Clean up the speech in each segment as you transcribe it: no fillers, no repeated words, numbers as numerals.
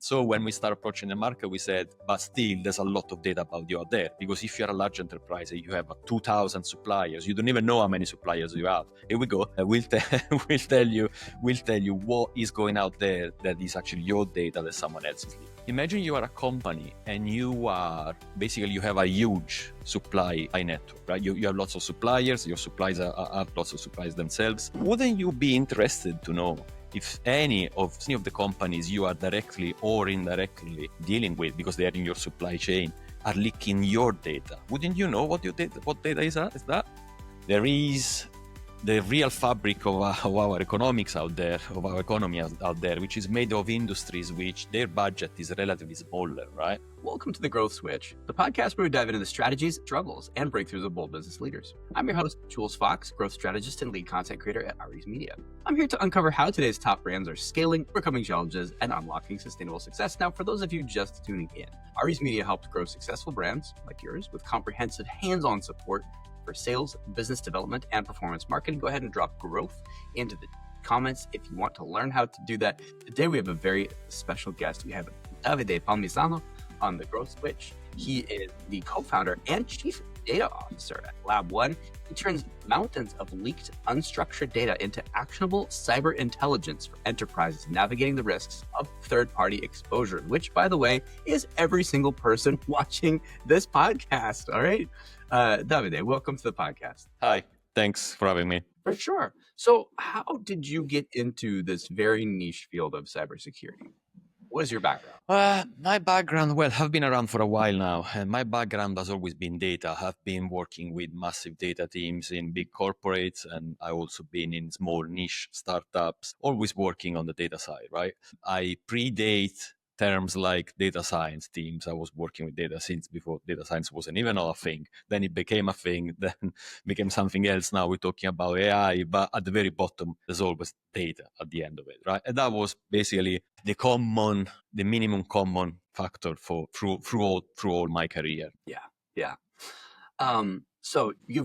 So when we start approaching the market, we said, but still there's a lot of data about you out there, because if you're a large enterprise and you have 2,000 suppliers, you don't even know how many suppliers you have. Here we go. We'll tell you what is going out there that is actually your data that someone else is leaving. Imagine you are a company and you have a huge supply network, right? You have lots of suppliers, your suppliers have lots of suppliers themselves. Wouldn't you be interested to know if any of the companies you are directly or indirectly dealing with, because they are in your supply chain, are leaking your data? Wouldn't you know what data is that? There is the real fabric of our economics out there, of our economy out there, which is made of industries which their budget is relatively smaller, right? Welcome to The Growth Switch, the podcast where we dive into the strategies, struggles, and breakthroughs of bold business leaders. I'm your host, Jules Fox, growth strategist and lead content creator at Aries Media. I'm here to uncover how today's top brands are scaling, overcoming challenges, and unlocking sustainable success. Now, for those of you just tuning in, Aries Media helps grow successful brands like yours with comprehensive hands-on support for sales, business development, and performance marketing. Go ahead and drop growth into the comments if you want to learn how to do that. Today, we have a very special guest. We have Davide Palmisano on The Growth Switch. He is the co-founder and chief data officer at Lab One. He turns mountains of leaked, unstructured data into actionable cyber intelligence for enterprises navigating the risks of third-party exposure, which, by the way, is every single person watching this podcast. All right. Davide, welcome to the podcast. Hi, thanks for having me. For sure. So how did you get into this very niche field of cybersecurity? What is your background? My background, I've been around for a while now, and my background has always been data. I've been working with massive data teams in big corporates, and I've also been in small niche startups, always working on the data side, right? I predate terms like data science teams. I was working with data since before data science wasn't even a thing. Then it became a thing, then became something else. Now we're talking about AI, but at the very bottom, there's always data at the end of it, right? And that was basically the minimum common factor through all my career. Yeah. So you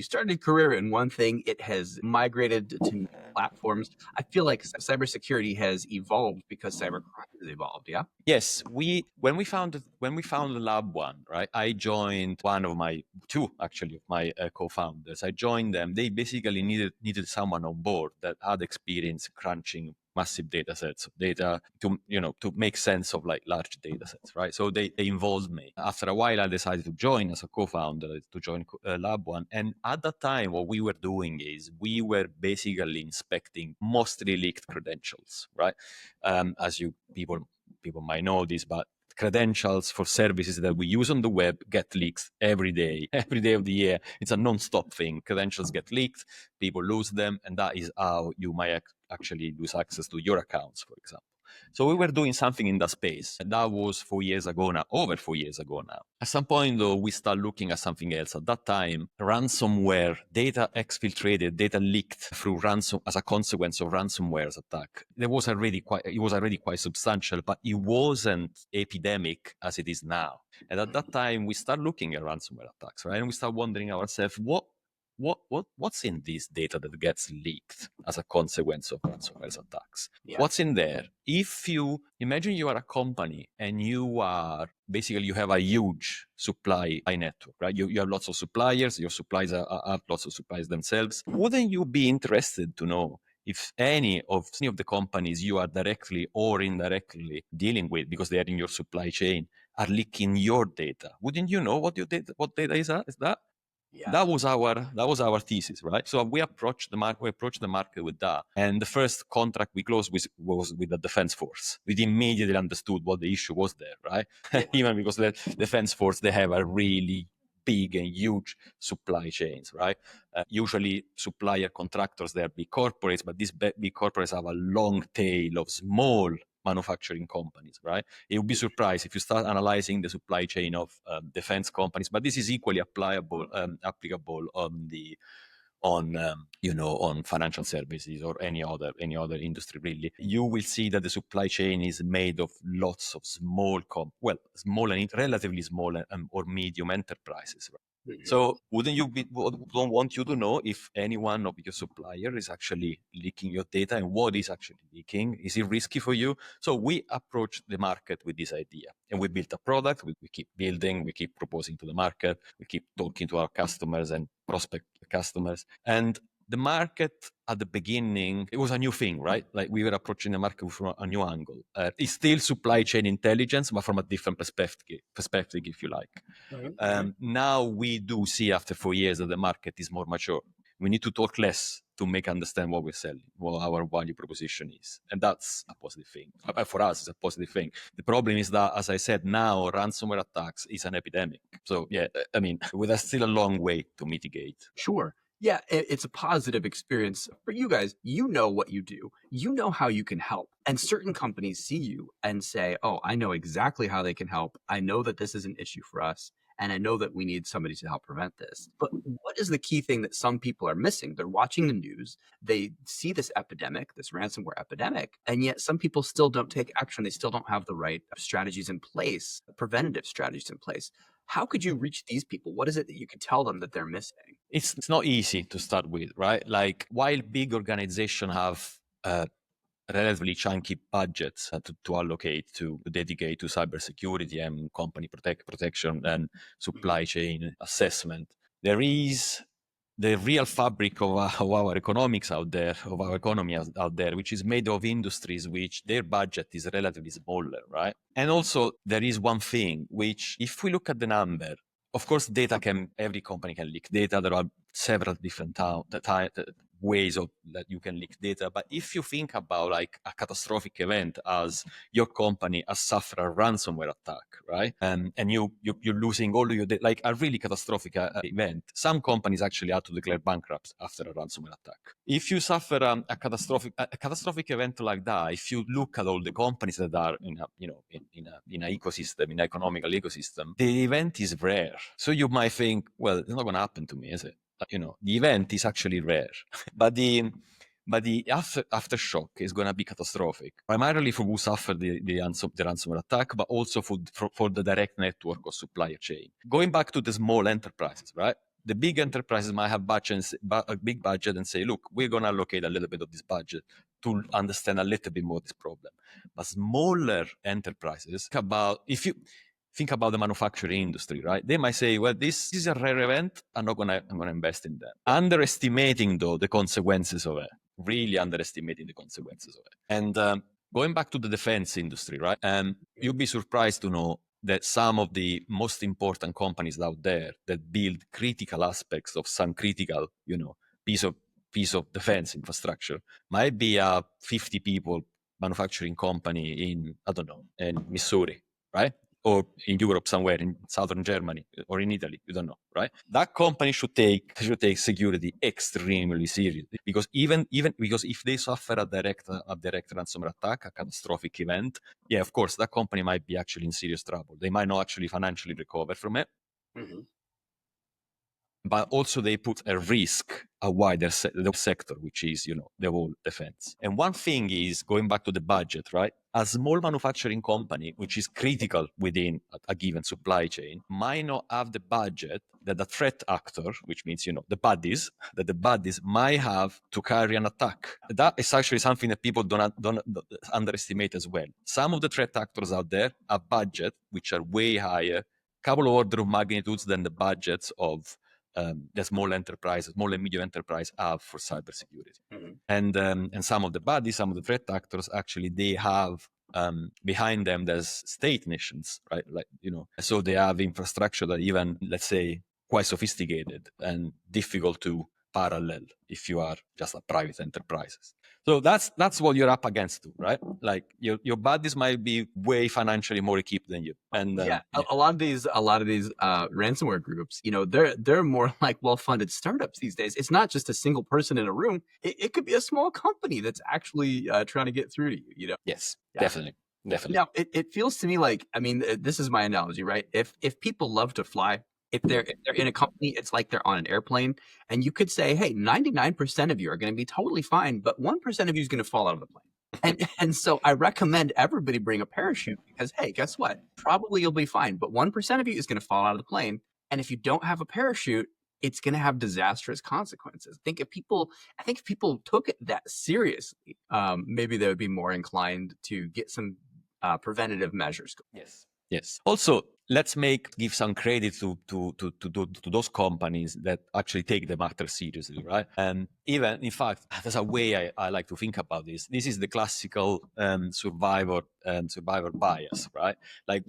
started a career in one thing, it has migrated to platforms. I feel like cybersecurity has evolved because cybercrime has evolved, yeah? Yes, when we founded Lab One, right? I joined one of my co-founders. I joined them. They basically needed someone on board that had experience crunching massive data sets of data to make sense of like large data sets, right? So they involved me. After a while, I decided to join as a co-founder, to join Lab One. And at that time, what we were doing is we were basically inspecting mostly leaked credentials, right? As people might know this, but credentials for services that we use on the web get leaked every day of the year. It's a non-stop thing. Credentials get leaked, people lose them, and that is how you might actually lose access to your accounts, for example. So we were doing something in that space. And that was over 4 years ago now. At some point, though, we start looking at something else. At that time, ransomware, data exfiltrated, data leaked through ransom as a consequence of ransomware's attack. It was already quite substantial, but it wasn't epidemic as it is now. And at that time, we start looking at ransomware attacks, right? And we start wondering ourselves, what's in this data that gets leaked as a consequence of ransomware attacks? Yeah. What's in there? If you imagine you are a company and you have a huge supply network, right? You have lots of suppliers, your suppliers have lots of suppliers themselves. Wouldn't you be interested to know if any of the companies you are directly or indirectly dealing with, because they are in your supply chain, are leaking your data? Wouldn't you know what data is that? Yeah. That was our thesis, right? So we approached the market with that, and the first contract we closed was with the defense force. We immediately understood what the issue was there, right? Yeah. Even because the defense force, they have a really big and huge supply chains, right? Usually supplier contractors, they're big corporates, but these big corporates have a long tail of small manufacturing companies, right? It would be surprised if you start analyzing the supply chain of defense companies, but this is equally applicable on financial services or any other industry, really. You will see that the supply chain is made of lots of small and relatively small or medium enterprises. So wouldn't you don't want you to know if any one of your supplier is actually leaking your data and what is actually leaking? Is it risky for you? So we approach the market with this idea and we built a product. We keep building, we keep proposing to the market, we keep talking to our customers and prospect customers. And the market at the beginning, it was a new thing, right? Like we were approaching the market from a new angle. It's still supply chain intelligence, but from a different perspective, if you like. Now we do see after 4 years that the market is more mature. We need to talk less to make understand what we're selling, what our value proposition is. And that's a positive thing. For us, it's a positive thing. The problem is that, as I said, now ransomware attacks is an epidemic. So yeah, I mean, there's still a long way to mitigate. Sure. Yeah, it's a positive experience for you guys. You know what you do. You know how you can help. And certain companies see you and say, oh, I know exactly how they can help. I know that this is an issue for us. And I know that we need somebody to help prevent this. But what is the key thing that some people are missing? They're watching the news. They see this epidemic, this ransomware epidemic, and yet some people still don't take action. They still don't have the right strategies in place, preventative strategies in place. How could you reach these people? What is it that you could tell them that they're missing? It's not easy to start with, right? Like while big organizations have relatively chunky budgets to allocate to dedicate to cybersecurity and company protection and supply chain assessment, there is the real fabric of our economics out there, of our economy out there, which is made of industries which their budget is relatively smaller, right? And also there is one thing which, if we look at the number, of course, every company can leak data. There are several different ways of that you can leak data. But if you think about like a catastrophic event as your company has suffered a ransomware attack, right? And you're losing all of your data, like a really catastrophic event. Some companies actually had to declare bankrupt after a ransomware attack. If you suffer a catastrophic event like that, if you look at all the companies that are in an ecosystem, in an economical ecosystem, the event is rare. So you might think, well, it's not going to happen to me, is it? The event is actually rare, but the aftershock is going to be catastrophic, primarily for who suffered the ransomware attack, but also for the direct network or supplier chain. Going back to the small enterprises, right? The big enterprises might have a big budget and say, look, we're going to allocate a little bit of this budget to understand a little bit more this problem. But smaller enterprises, if you think about the manufacturing industry, right? They might say, well, this is a rare event. I'm going to invest in that. Underestimating, though, the consequences of it. Really underestimating the consequences of it. And going back to the defense industry, right? You'd be surprised to know that some of the most important companies out there that build critical aspects of some critical, piece of defense infrastructure might be a 50 people manufacturing company in, I don't know, in Missouri, right? Or in Europe somewhere, in southern Germany or in Italy, you don't know, right? That company should take security extremely seriously, because even because if they suffer a direct ransomware attack, a catastrophic event, yeah, of course, that company might be actually in serious trouble. They might not actually financially recover from it. Mm-hmm. But also they put at risk a wider sector, which is, the whole defense. And one thing is, going back to the budget, right? A small manufacturing company, which is critical within a given supply chain, might not have the budget that the threat actor, which means, the buddies might have to carry an attack. That is actually something that people don't underestimate as well. Some of the threat actors out there have budget which are way higher, couple of order of magnitudes than the budgets of the small and medium enterprise have for cybersecurity. Mm-hmm. And some of the threat actors, actually, they have behind them, there's state nations, right? So they have infrastructure that even, let's say, quite sophisticated and difficult to parallel if you are just a private enterprises. So that's what you're up against too, right? Like your buddies might be way financially more equipped than you. And a lot of these ransomware groups, they're more like well-funded startups these days. It's not just a single person in a room. It could be a small company that's actually trying to get through to you. Yes, yeah. Definitely. Now, it feels to me like, this is my analogy, right? If people love to fly, if they're in a company, it's like they're on an airplane, and you could say, hey, 99% of you are going to be totally fine, but 1% of you is going to fall out of the plane. And so I recommend everybody bring a parachute, because, hey, guess what? Probably you'll be fine, but 1% of you is going to fall out of the plane. And if you don't have a parachute, it's going to have disastrous consequences. I think if people took it that seriously, maybe they would be more inclined to get some preventative measures. Yes. Yes. Also, let's give some credit to those companies that actually take the matter seriously, right? And even, in fact, there's a way I like to think about this. This is the classical survivor bias, right? Like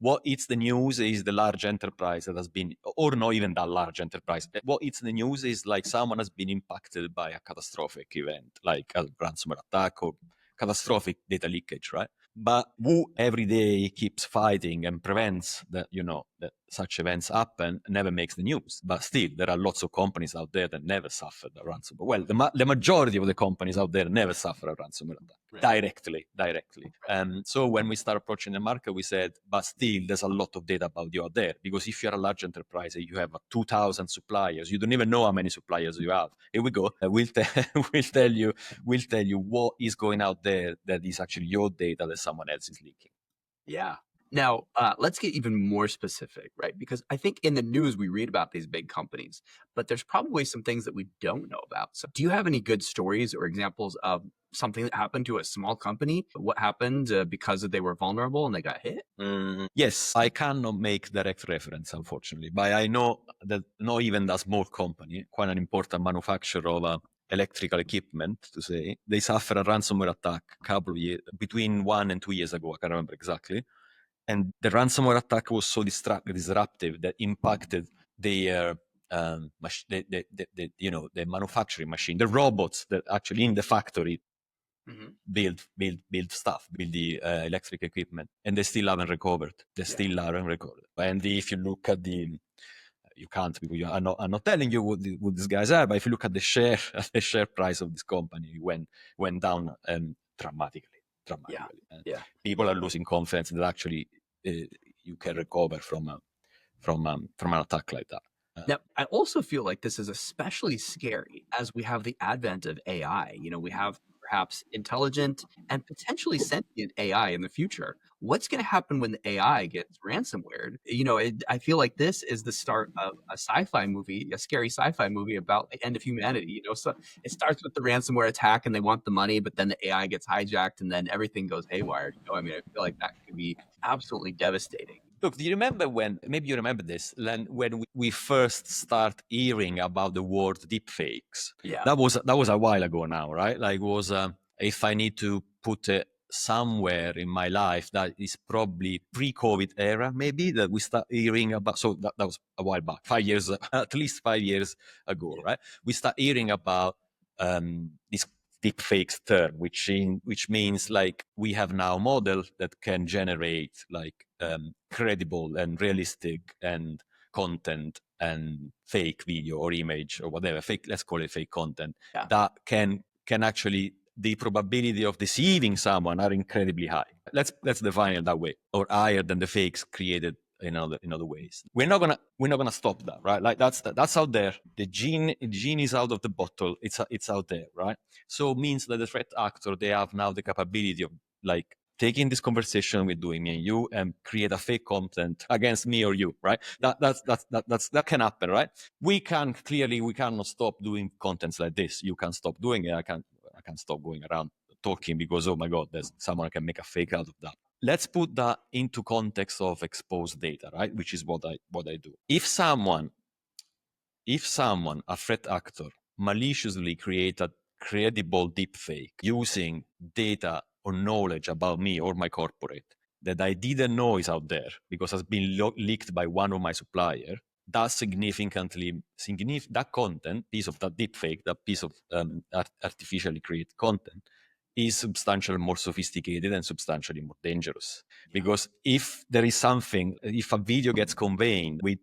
what eats the news is the large enterprise that has been, or not even that large enterprise. What eats the news is like someone has been impacted by a catastrophic event, like a ransomware attack or catastrophic data leakage, right? But who every day keeps fighting and prevents that such events happen never makes the news. But still, there are lots of companies out there that never suffered a ransomware. Well, the majority of the companies out there never suffer a ransomware attack directly. So when we start approaching the market, we said, but still, there's a lot of data about you out there, because if you're a large enterprise and you have 2,000 suppliers, you don't even know how many suppliers you have. Here we go. We'll tell you what is going out there that is actually your data that someone else is leaking. Yeah. Now, let's get even more specific, right? Because I think in the news we read about these big companies, but there's probably some things that we don't know about. So, do you have any good stories or examples of something that happened to a small company? What happened because they were vulnerable and they got hit? Yes, I cannot make direct reference, unfortunately, but I know that not even a small company, quite an important manufacturer of electrical equipment, to say, they suffered a ransomware attack a couple of years, between 1 and 2 years ago, I can't remember exactly. And the ransomware attack was so disruptive that impacted their the manufacturing machine, the robots that actually in the factory build stuff, build the electric equipment, and they still haven't recovered. And if you look at you can't, because I'm not telling you what these guys are, but if you look at the share price of this company, went down dramatically. Yeah. People are losing confidence that actually you can recover from an attack like that. Now, I also feel like this is especially scary as we have the advent of AI. We have perhaps intelligent and potentially sentient AI in the future. What's going to happen when the AI gets ransomware? I feel like this is the start of a sci-fi movie, a scary sci-fi movie about the end of humanity. So it starts with the ransomware attack and they want the money, but then the AI gets hijacked and then everything goes haywire. I feel like that could be absolutely devastating. Look, do you remember maybe you remember this, when we first start hearing about the word deepfakes? Yeah. That was a while ago now, right? Like, was if I need to put it somewhere in my life, that is probably pre-COVID era, maybe, that we start hearing about. So that was a while back, 5 years, at least 5 years ago, right? We start hearing about this deepfakes term, which means like we have now a model that can generate like credible and realistic and content and fake video or image or whatever, let's call it fake content, that can actually, the probability of deceiving someone are incredibly high. Let's define it that way, or higher than the fakes created in other ways. We're not gonna stop that, right? Like that's out there. The gene is out of the bottle. It's out there, right? So it means that the threat actor, they have now the capability of like taking this conversation we're doing, me and you, and create a fake content against me or you, right? That can happen, right? We cannot stop doing contents like this. You can stop doing it. I can stop going around talking because, oh my God, there's someone can make a fake out of that. Let's put that into context of exposed data, right? Which is what I do. If someone, a threat actor, maliciously create a credible deepfake using data or knowledge about me or my corporate that I didn't know is out there because has been leaked by one of my supplier, that that content, piece of that deepfake, that piece of artificially created content, is substantially more sophisticated and substantially more dangerous. Because if there is something, if a video gets conveyed with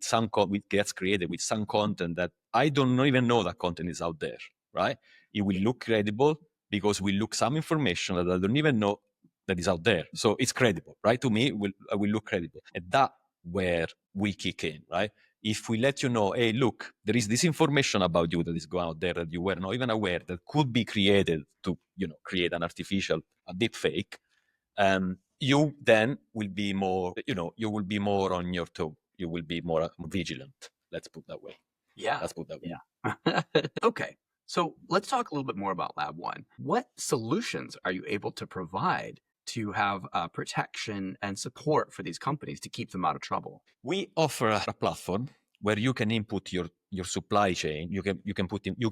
gets created with some content that I don't even know that content is out there, right? It will look credible because we look some information that I don't even know that is out there. So it's credible, right? To me, it will look credible. And that where we kick in, right? If we let you know, hey, look, there is this information about you that is going out there that you were not even aware that could be created to, create an artificial, a deep fake, you then will be more, you will be more on your toe. you will be more vigilant. Let's put that way. Yeah. Let's put that way. Yeah. Okay. So let's talk a little bit more about Lab One. What solutions are you able to provide to have protection and support for these companies to keep them out of trouble? We offer a platform where you can input your supply chain. You can put in you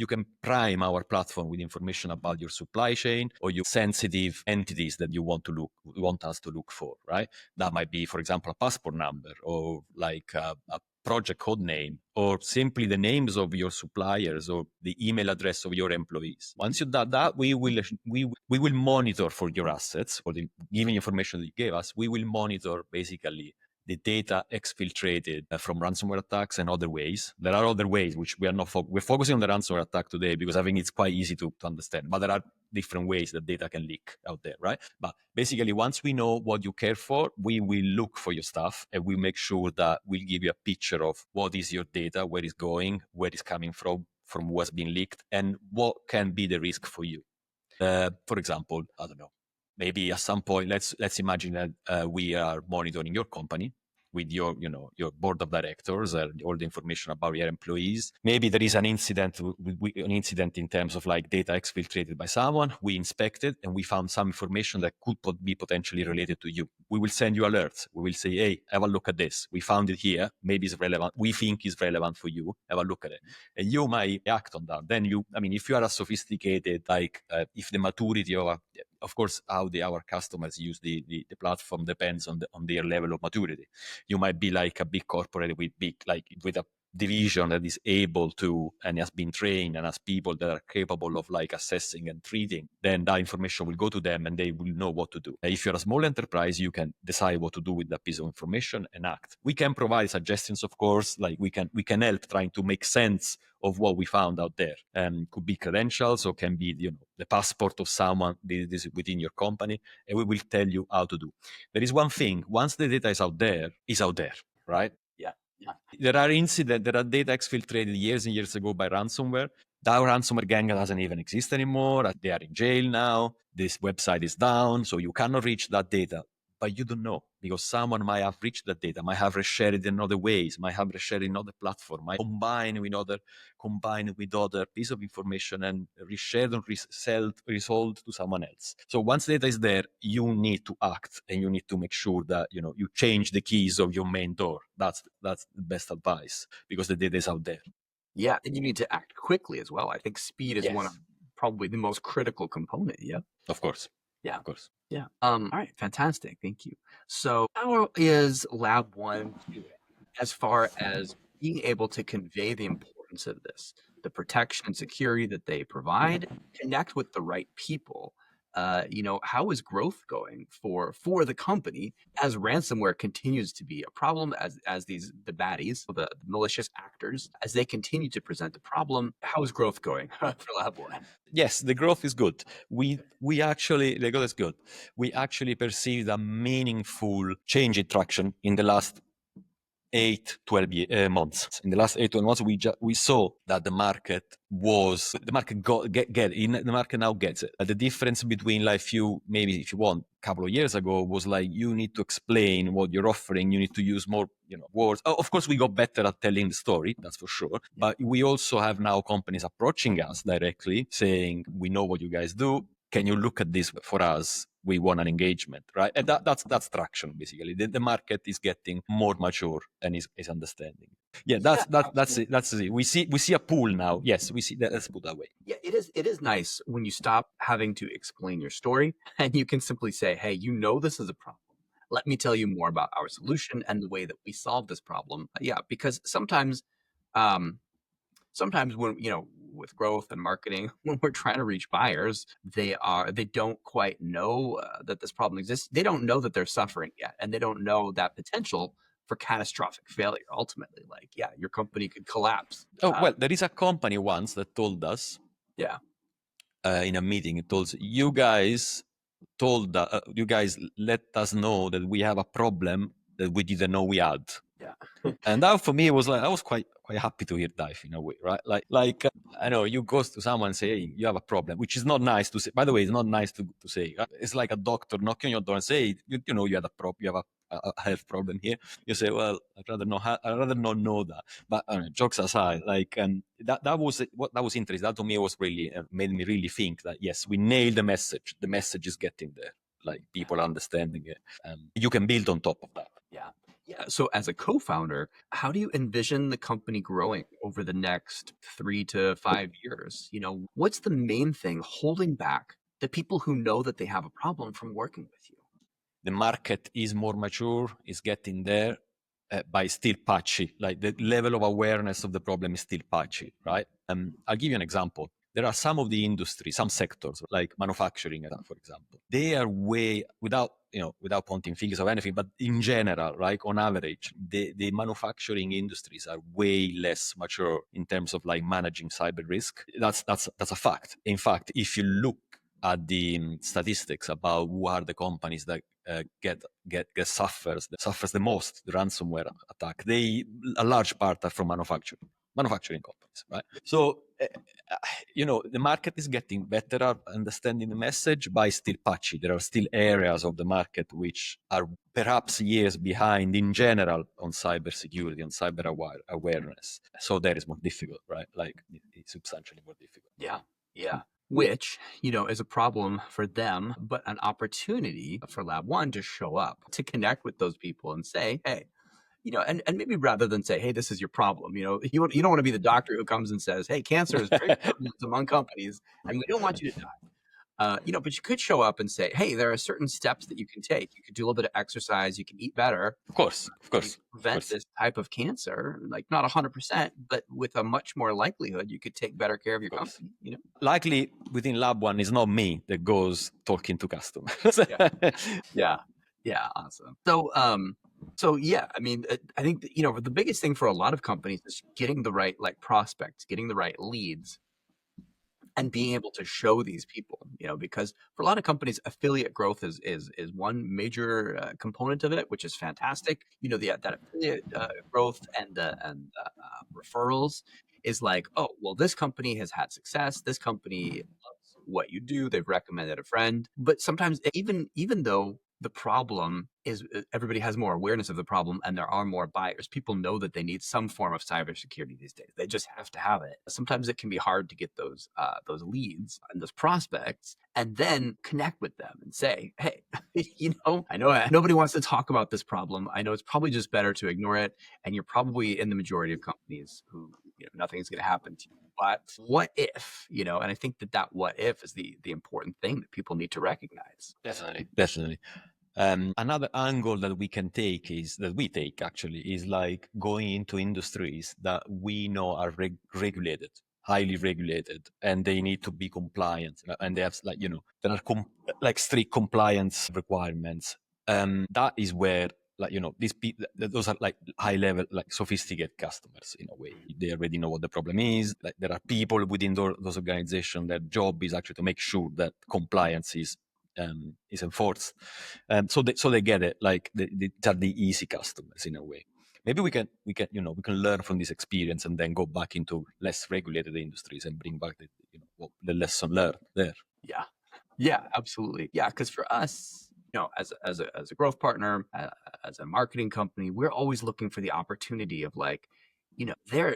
can prime our platform with information about your supply chain or your sensitive entities that you want us to look for. Right. That might be, for example, a passport number or like a project code name or simply the names of your suppliers or the email address of your employees. Once you do that, we will monitor for your assets or the given information that you gave us. We will monitor basically the data exfiltrated from ransomware attacks and other ways. There are other ways which we are not we're focusing on the ransomware attack today because I think it's quite easy to understand, but there are different ways that data can leak out there, right? But basically, once we know what you care for, we will look for your stuff and we make sure that we'll give you a picture of what is your data, where it's going, where it's coming from what's been leaked, and what can be the risk for you. For example, I don't know, maybe at some point, let's imagine that we are monitoring your company with your board of directors and all the information about your employees. Maybe there is an incident in terms of like data exfiltrated by someone. We inspected and we found some information that could be potentially related to you. We will send you alerts. We will say, hey, have a look at this. We found it here. Maybe it's relevant. We think it's relevant for you. Have a look at it. And you might act on that. Then if you are a sophisticated, like if the maturity of course, how our customers use the platform depends on their level of maturity. You might be like a big corporate with a division that is able to and has been trained and has people that are capable of like assessing and treating. Then that information will go to them and they will know what to do. If you're a small enterprise, you can decide what to do with that piece of information and act. We can provide suggestions, of course, like we can help trying to make sense of what we found out there. Could be credentials or can be the passport of someone this within your company, and we will tell you how to do. There is one thing: once the data is out there, right? Yeah. There are data exfiltrated years and years ago by ransomware. That ransomware gang doesn't even exist anymore. They are in jail now. This website is down, so you cannot reach that data. But you don't know because someone might have reached that data, might have reshared it in other ways, might have reshared it in other platform, might combine with other piece of information and reshared and resold to someone else. So once data is there, you need to act and you need to make sure that you change the keys of your main door. That's the best advice because the data is out there. Yeah, and you need to act quickly as well. I think speed is one of Yes. probably the most critical component. Yeah. Of course. Yeah. Of course. Yeah. All right. Fantastic. Thank you. So how is Lab One doing as far as being able to convey the importance of this, the protection and security that they provide, connect with the right people? How is growth going for the company as ransomware continues to be a problem, as the baddies, the malicious actors, as they continue to present the problem? How is growth going for Lab One? Yes, the growth is good. The growth is good. We actually perceived a meaningful change in traction in the last 12 months. In the last 12 months, we saw that the market now gets it. The difference between like if you want, a couple of years ago was like you need to explain what you're offering. You need to use more words. Of course, we got better at telling the story, that's for sure. But we also have now companies approaching us directly saying, we know what you guys do. Can you look at this for us? We want an engagement, right? And that's traction, basically. The market is getting more mature and is understanding. Yeah, that's it. We see a pool now. Yes, we see that. Let's put it that way. Yeah, it is nice when you stop having to explain your story and you can simply say, hey, this is a problem. Let me tell you more about our solution and the way that we solve this problem. Yeah, because sometimes when with growth and marketing, when we're trying to reach buyers, they don't quite know that this problem exists. They don't know that they're suffering yet, and they don't know that potential for catastrophic failure. Ultimately, your company could collapse. There is a company once that told us, in a meeting, it told you guys let us know that we have a problem that we didn't know we had. Yeah. And that for me was like, I was quite happy to hear that in a way, right? Like I know you go to someone and say, hey, you have a problem, which is not nice to say. By the way, it's not nice to say. It's like a doctor knocking on your door and say, you have a health problem here. You say, well, I'd rather not know that. But jokes aside, like that was interesting. That to me was really made me really think that yes, we nailed the message. The message is getting there. Like people understanding it. You can build on top of that. Yeah. Yeah. So as a co-founder, how do you envision the company growing over the next 3 to 5 years? What's the main thing holding back the people who know that they have a problem from working with you? The market is more mature, is getting there, but it's still patchy. Like the level of awareness of the problem is still patchy, right? I'll give you an example. There are some of the industries, some sectors, like manufacturing, for example. They are way, without pointing fingers or anything, but in general, like on average, the manufacturing industries are way less mature in terms of like managing cyber risk. That's a fact. In fact, if you look at the statistics about who are the companies that suffers the most the ransomware attack, a large part are from manufacturing companies, right? So the market is getting better at understanding the message, but it's still patchy. There are still areas of the market which are perhaps years behind in general on cybersecurity, on cyber awareness. So that is more difficult, right? Like it's substantially more difficult. Yeah. Which, is a problem for them, but an opportunity for Lab One to show up, to connect with those people and say, hey, and maybe rather than say, hey, this is your problem, you don't want to be the doctor who comes and says, hey, cancer is very prevalent among companies, and we don't want you to die. But you could show up and say, hey, there are certain steps that you can take. You could do a little bit of exercise. You can eat better. Of course. Prevent this type of cancer, like not 100%, but with a much more likelihood, you could take better care of your company. Likely within Lab One is not me that goes talking to customers. Yeah. Awesome. So yeah, I mean, I think that, the biggest thing for a lot of companies is getting the right prospects, getting the right leads, and being able to show these people, because for a lot of companies, affiliate growth is one major component of it, which is fantastic. That affiliate growth and referrals is like, oh, well, this company has had success. This company loves what you do. They've recommended a friend. But sometimes even though the problem is everybody has more awareness of the problem and there are more buyers, people know that they need some form of cybersecurity these days. They just have to have it. Sometimes it can be hard to get those leads and those prospects and then connect with them and say, hey, I know nobody wants to talk about this problem. I know it's probably just better to ignore it. And you're probably in the majority of companies who, nothing's going to happen to you. But what if, and I think that what if is the important thing that people need to recognize. Definitely. Another angle that we take is like going into industries that we know are regulated, highly regulated, and they need to be compliant, and they have there are strict compliance requirements. That is where these people, those are like high level, like sophisticated customers in a way. They already know what the problem is. Like there are people within those organizations, their job is actually to make sure that compliance is enforced. So they get it. Like these are the easy customers in a way. Maybe we can learn from this experience and then go back into less regulated industries and bring back the lesson learned there. Yeah, absolutely. Yeah, because for us, as a growth partner, as a marketing company, we're always looking for the opportunity of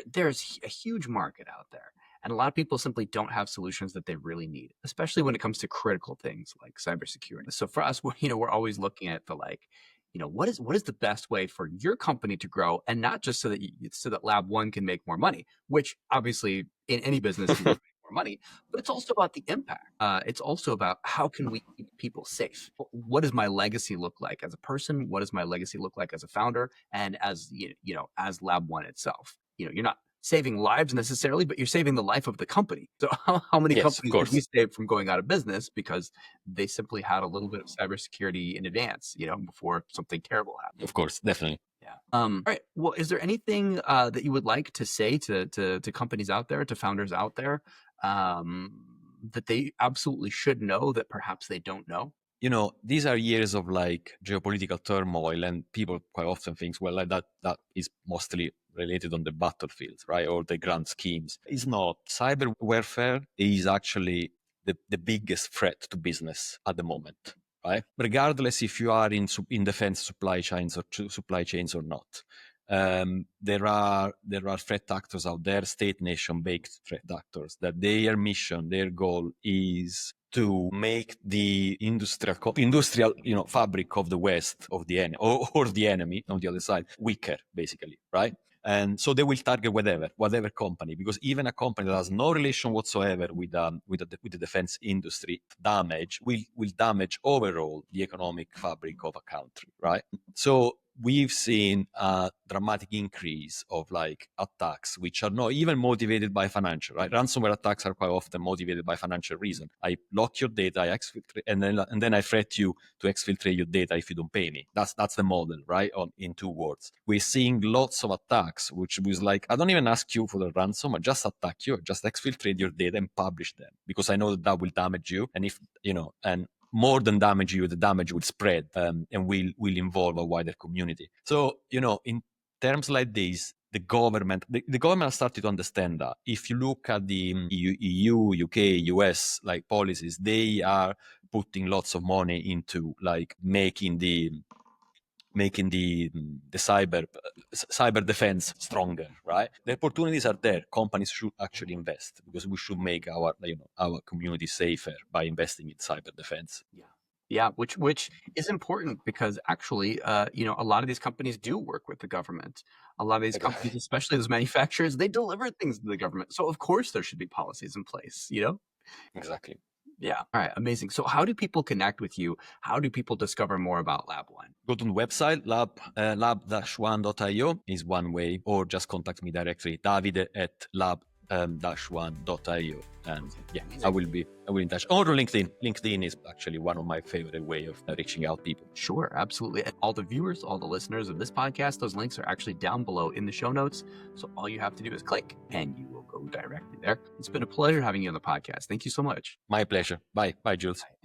there's a huge market out there. And a lot of people simply don't have solutions that they really need, especially when it comes to critical things like cybersecurity. So for us, we're always looking at what is the best way for your company to grow, and not just so that Lab One can make more money, which obviously in any business you make more money, but it's also about the impact. It's also about how can we keep people safe? What does my legacy look like as a person? What does my legacy look like as a founder? And as as Lab One itself, you're not saving lives necessarily, but you're saving the life of the company. So how many companies did we save from going out of business because they simply had a little bit of cybersecurity in advance, before something terrible happened? Of course, definitely. Yeah. All right. Well, is there anything that you would like to say to companies out there, to founders out there, that they absolutely should know that perhaps they don't know? These are years of like geopolitical turmoil, and people quite often think, well, like that is mostly related on the battlefield, right? Or the grand schemes. It's not. Cyber warfare is actually the biggest threat to business at the moment, right? Regardless if you are in defense supply chains or not. There are threat actors out there, state nation based threat actors, that their mission, their goal is to make the industrial fabric of the West, of the enemy, or the enemy on the other side, weaker, basically, right? And so they will target whatever company, because even a company that has no relation whatsoever with the defense industry, will damage overall the economic fabric of a country, right? So we've seen a dramatic increase of like attacks which are not even motivated by financial, right? Ransomware attacks are quite often motivated by financial reason. I lock your data, I exfiltrate, and then I threat you to exfiltrate your data if you don't pay me. That's the model, right? In 2 words. We're seeing lots of attacks which was like, I don't even ask you for the ransom, I just attack you, just exfiltrate your data and publish them, because I know that will damage you. And if and more than damage you, the damage will spread, and will involve a wider community. So, in terms like this, the government has started to understand that. If you look at the EU, UK, US like policies, they are putting lots of money into like making the cyber defense stronger, right? The opportunities are there. Companies should actually invest, because we should make our community safer by investing in cyber defense. Yeah, which is important, because actually, a lot of these companies do work with the government. A lot of these companies, especially those manufacturers, they deliver things to the government. So of course there should be policies in place, Exactly. Yeah. All right. Amazing. So how do people connect with you? How do people discover more about Lab One? Go to the website, lab-1.io is one way, or just contact me directly, Davide at lab-1.io. And yeah, I will in touch. Or LinkedIn. LinkedIn is actually one of my favorite way of reaching out people. Sure, absolutely. And all the viewers, all the listeners of this podcast, those links are actually down below in the show notes. So all you have to do is click and you will go directly there. It's been a pleasure having you on the podcast. Thank you so much. My pleasure. Bye. Bye, Jules.